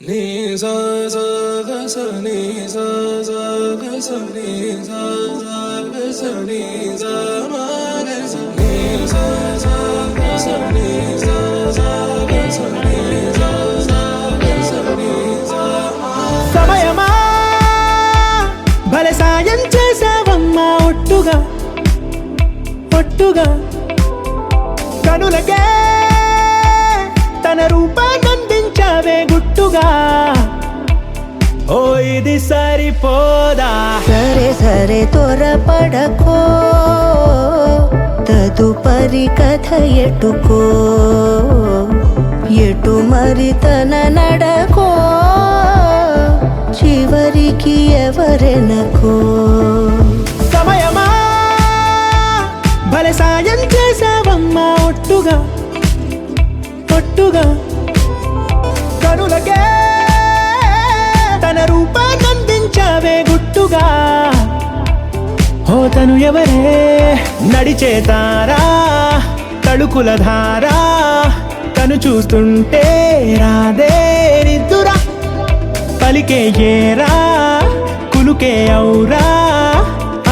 నీ సా సా గ స నీ సా సా గ స నీ సా సా గ స నీ సా మా గ స నీ సా సా గ స నీ సా సా గ స నీ సా సా గ స నీ సా మా సమయమా భలే సాయం చేసావమ్మా ఒట్టుగా ఒట్టుగా కనులకే తన రూపాన్నందించావే గుట్టుగా ఓ ఇది సరిపోదా సరే సరే త్వరపడకో తదుపరి కథ ఎటుకో ఎటు మరి తన నడకో చివరికి ఎవరెనకో సమయమా భలే సాయం చేసావమ్మా ఒట్టుగా ఒట్టుగా కనులకే తన రూపాన్నందించావే గుట్టుగా ఓ తను ఎవరే నడిచే తారా తళుకుల ధారా తను చూస్తుంటే రాదే నిద్దురా పలికే ఏరా కులుకే ఔరా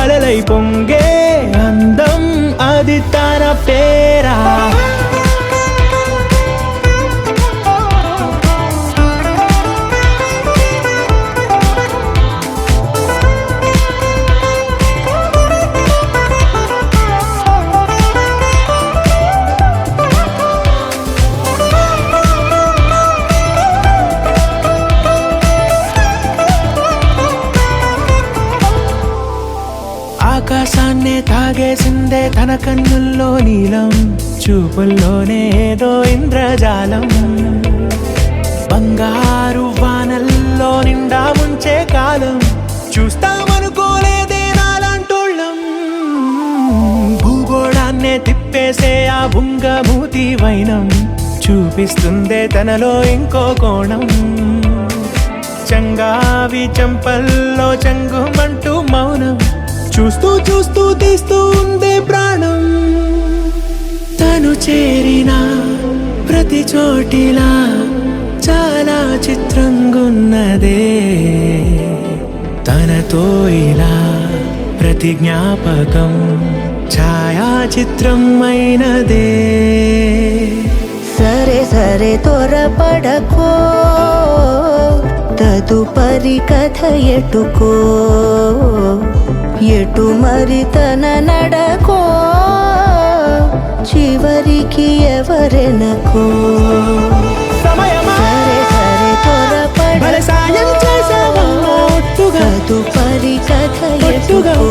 అలలై పొంగే అందం అది తన పేరా ఆకాశాన్నే తాగేసిందే తన కన్నుల్లో నీలం చూపుల్లోనే ఏదో ఇంద్రజాలం బంగారు వానల్లో నిండా ముంచే కాలం చూస్తామనుకోలేదే నాలాంటోళ్ళం భూగోళాన్నే తిప్పేసే ఆ బుంగమూతి వైనం చూపిస్తుందే తనలో ఇంకో కోణం చంగావి చంపల్లో చంగుమంటూ మౌనం చూస్తూ చూస్తూ తీస్తూ ఉందే ప్రాణం తను చేరిన ప్రతి చోటిలా చాలా చిత్రంగున్నదే తనతో ఇలా ప్రతి జ్ఞాపకం ఛాయాచిత్రం అయినదే సరే సరే త్వరపడకో తదుపరి కథ ఎటుకో ఎటు మరి తన నడకో చివరికి ఎవరెనకో సమయమా సరే సరే భలే సాయం చేసావమ్మా ఒట్టుగా తదుపరి కథ ఒట్టుగా ఎటుకో